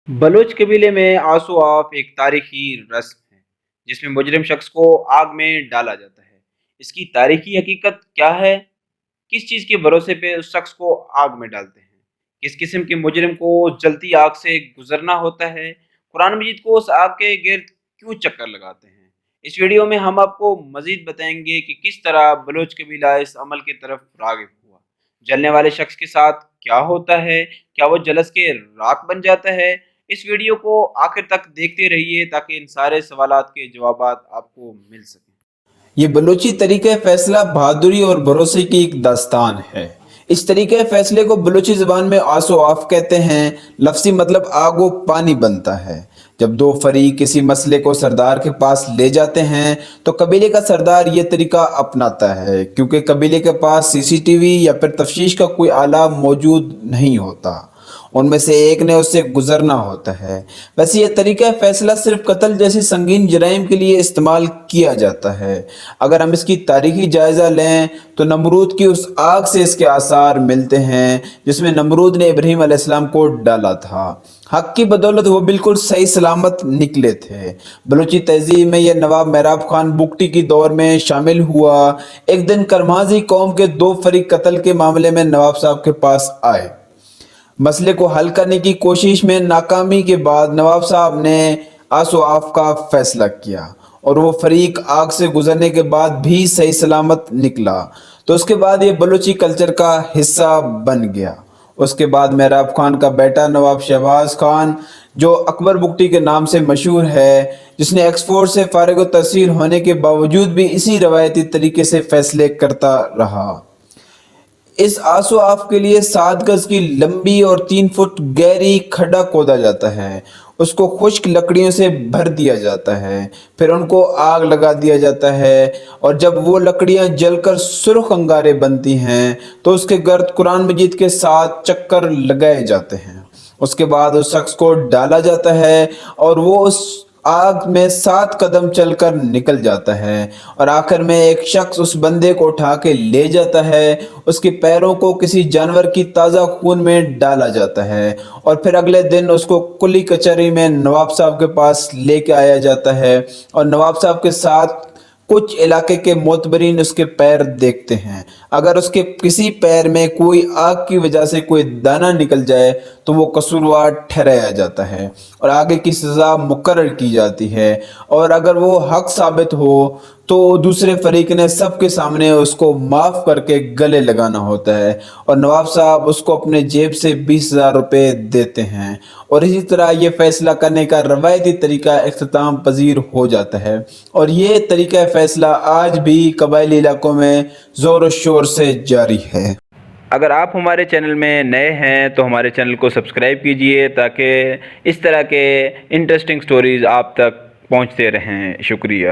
Bloch कबीले में आसुआफ एक तारीखी रस्म है जिसमें मुजरिम शख्स को आग में डाला जाता है। इसकी तारीखी हकीकत क्या है? किस चीज़ के भरोसे पे उस शख्स को आग में डालते हैं? किस किस्म के मुजरिम को जलती आग से गुजरना होता है? कुरान मजीद को उस आग के गिर्द क्यों चक्कर लगाते हैं? इस वीडियो में हम आपको मजीद बताएंगे कि किस तरह बलोच कबीला इस अमल की तरफ राग़िब हुआ। जलने वाले शख्स के साथ क्या होता है? क्या वो जलस के राख बन जाता है? इस वीडियो को आखिर तक देखते रहिए ताकि इन सारे सवालात के जवाबात आपको मिल सकें। ये बलूची तरीक़े फ़ैसला बहादुरी और भरोसे की एक दास्तान है। इस तरीक़े फ़ैसले को बलूची ज़बान में आसो आफ कहते हैं। लफ्ज़ी मतलब आग व पानी बनता है। जब दो फरीक किसी मसले को सरदार के पास ले जाते हैं तो कबीले का सरदार ये तरीका अपनाता है, क्योंकि कबीले के पास सीसीटीवी या फिर तफ्तीश का कोई आला मौजूद नहीं होता। उनमें से एक ने उससे गुजरना होता है। वैसे यह तरीका फ़ैसला सिर्फ कत्ल जैसी संगीन जराइम के लिए इस्तेमाल किया जाता है। अगर हम इसकी तारीखी जायज़ा लें तो नमरूद की उस आग से इसके आसार मिलते हैं जिसमें नमरूद ने इब्राहीम अलैहिस्सलाम को डाला था। हक की बदौलत वो बिल्कुल सही सलामत निकले थे। बलूची तहजीब में यह नवाब मेहराब खान बुगटी की दौर में शामिल हुआ। एक दिन करमाजी कौम के दो फरीक कत्ल के मामले में नवाब साहब के पास आए। मसले को हल करने की कोशिश में नाकामी के बाद नवाब साहब ने आसो आफ का फैसला किया और वो फरीक आग से गुजरने के बाद भी सही सलामत निकला। तो उसके बाद ये बलूची कल्चर का हिस्सा बन गया। उसके बाद मेहराब खान का बेटा नवाब शहबाज खान, जो अकबर बुगटी के नाम से मशहूर है, जिसने एक्सफोर्ड से फारिग तहसील होने के बावजूद भी इसी रवायती तरीके से फैसले करता रहा। इस आसो आफ के लिए 7 गज की लंबी और 3 फुट गहरी खड्डा खोदा जाता है। उसको खुश्क लकड़ियों से भर दिया जाता है, फिर उनको आग लगा दिया जाता है और जब वो लकड़ियां जलकर सुर्ख अंगारे बनती हैं तो उसके गर्द कुरान मजीद के साथ चक्कर लगाए जाते हैं। उसके बाद उस शख्स को डाला जाता है और वो उस आग में 7 कदम चलकर निकल जाता है और आखिर में एक शख्स उस बंदे को उठा के ले जाता है। उसके पैरों को किसी जानवर की ताज़ा खून में डाला जाता है और फिर अगले दिन उसको कुली कचहरी में नवाब साहब के पास लेके आया जाता है और नवाब साहब के साथ कुछ इलाके के मोतबरीन उसके पैर देखते हैं। अगर उसके किसी पैर में कोई आग की वजह से कोई दाना निकल जाए तो वो कसूरवार ठहराया जाता है और आगे की सज़ा मुकर्रर की जाती है। और अगर वो हक साबित हो तो दूसरे फरीक ने सबके सामने उसको माफ़ करके गले लगाना होता है और नवाब साहब उसको अपने जेब से 20,000 रुपये देते हैं। और इसी तरह ये फ़ैसला करने का रवायती तरीका इख्तिताम पजीर हो जाता है और ये तरीका फ़ैसला आज भी कबायली इलाकों में ज़ोर शोर से जारी है। अगर आप हमारे चैनल में नए हैं तो हमारे चैनल को सब्सक्राइब कीजिए ताकि इस तरह के इंटरेस्टिंग स्टोरीज़ आप तक पहुंचते रहें। शुक्रिया।